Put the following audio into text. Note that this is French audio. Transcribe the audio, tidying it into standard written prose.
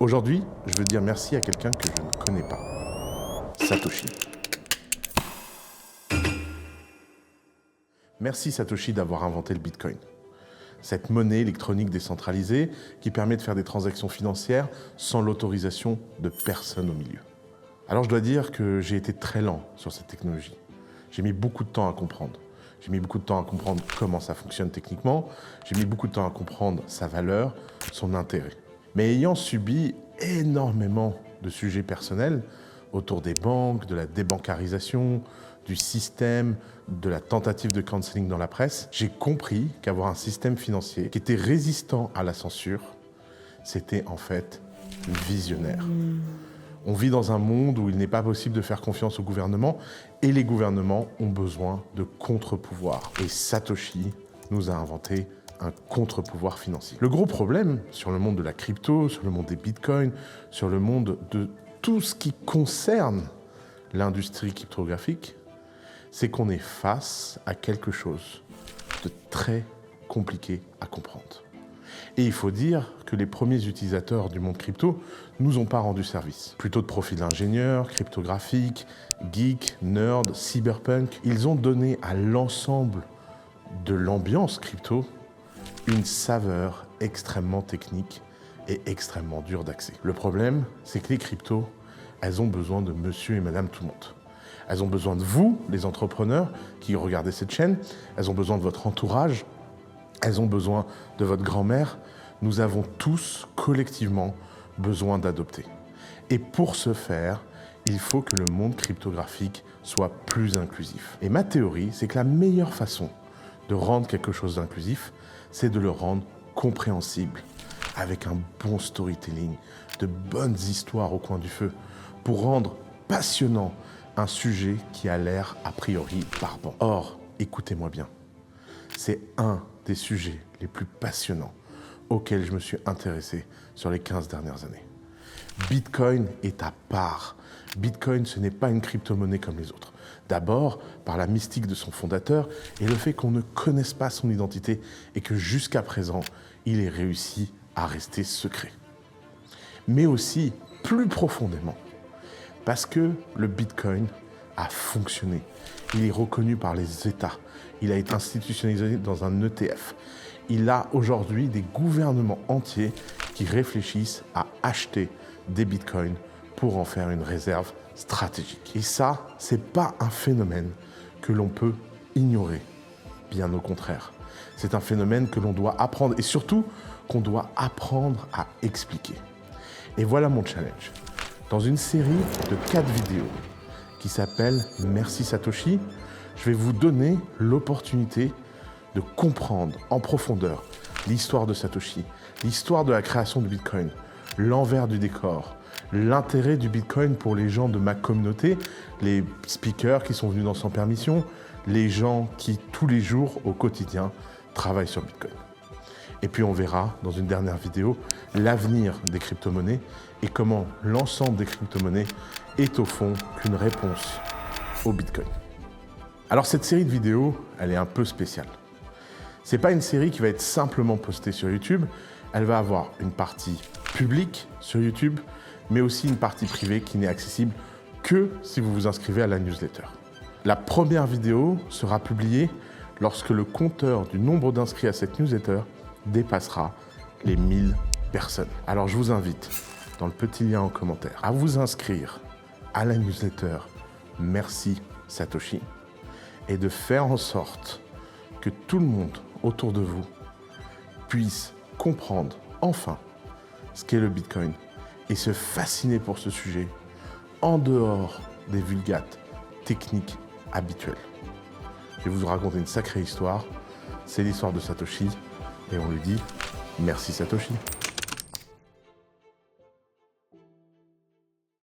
Aujourd'hui, je veux dire merci à quelqu'un que je ne connais pas, Satoshi. Merci Satoshi d'avoir inventé le Bitcoin. Cette monnaie électronique décentralisée qui permet de faire des transactions financières sans l'autorisation de personne au milieu. Alors je dois dire que j'ai été très lent sur cette technologie. J'ai mis beaucoup de temps à comprendre. J'ai mis beaucoup de temps à comprendre comment ça fonctionne techniquement. J'ai mis beaucoup de temps à comprendre sa valeur, son intérêt. Mais ayant subi énormément de sujets personnels autour des banques, de la débancarisation, du système, de la tentative de cancelling dans la presse, j'ai compris qu'avoir un système financier qui était résistant à la censure, c'était en fait visionnaire. On vit dans un monde où il n'est pas possible de faire confiance au gouvernement et les gouvernements ont besoin de contre-pouvoirs. Et Satoshi nous a inventé un contre-pouvoir financier. Le gros problème sur le monde de la crypto, sur le monde des bitcoins, sur le monde de tout ce qui concerne l'industrie cryptographique, c'est qu'on est face à quelque chose de très compliqué à comprendre. Et il faut dire que les premiers utilisateurs du monde crypto nous ont pas rendu service. Plutôt de profil d'ingénieur, cryptographique, geek, nerd, cyberpunk, ils ont donné à l'ensemble de l'ambiance crypto une saveur extrêmement technique et extrêmement dure d'accès. Le problème, c'est que les cryptos, elles ont besoin de monsieur et madame tout le monde. Elles ont besoin de vous, les entrepreneurs qui regardez cette chaîne, elles ont besoin de votre entourage, elles ont besoin de votre grand-mère. Nous avons tous collectivement besoin d'adopter. Et pour ce faire, il faut que le monde cryptographique soit plus inclusif. Et ma théorie, c'est que la meilleure façon de rendre quelque chose d'inclusif, c'est de le rendre compréhensible, avec un bon storytelling, de bonnes histoires au coin du feu, pour rendre passionnant un sujet qui a l'air a priori barbant. Or, écoutez-moi bien, c'est un des sujets les plus passionnants auxquels je me suis intéressé sur les 15 dernières années. Bitcoin est à part. Bitcoin, ce n'est pas une crypto-monnaie comme les autres. D'abord, par la mystique de son fondateur et le fait qu'on ne connaisse pas son identité et que jusqu'à présent, il ait réussi à rester secret. Mais aussi, plus profondément, parce que le Bitcoin a fonctionné. Il est reconnu par les États. Il a été institutionnalisé dans un ETF. Il a aujourd'hui des gouvernements entiers qui réfléchissent à acheter des bitcoins pour en faire une réserve stratégique. Et ça, c'est pas un phénomène que l'on peut ignorer. Bien au contraire. C'est un phénomène que l'on doit apprendre et surtout qu'on doit apprendre à expliquer. Et voilà mon challenge. Dans une série de 4 vidéos qui s'appelle Merci Satoshi, je vais vous donner l'opportunité de comprendre en profondeur l'histoire de Satoshi, l'histoire de la création du Bitcoin, l'envers du décor, l'intérêt du Bitcoin pour les gens de ma communauté, les speakers qui sont venus dans Sans Permission, les gens qui tous les jours au quotidien travaillent sur Bitcoin. Et puis on verra dans une dernière vidéo l'avenir des crypto-monnaies et comment l'ensemble des crypto-monnaies est au fond qu'une réponse au Bitcoin. Alors cette série de vidéos, elle est un peu spéciale. C'est pas une série qui va être simplement postée sur YouTube, elle va avoir une partie publique sur YouTube, mais aussi une partie privée qui n'est accessible que si vous vous inscrivez à la newsletter. La première vidéo sera publiée lorsque le compteur du nombre d'inscrits à cette newsletter dépassera les 1000 personnes. Alors je vous invite, dans le petit lien en commentaire, à vous inscrire à la newsletter Merci Satoshi et de faire en sorte que tout le monde autour de vous puisse comprendre enfin ce qu'est le Bitcoin et se fasciner pour ce sujet en dehors des vulgates techniques habituelles. Je vais vous raconter une sacrée histoire, c'est l'histoire de Satoshi et on lui dit merci Satoshi.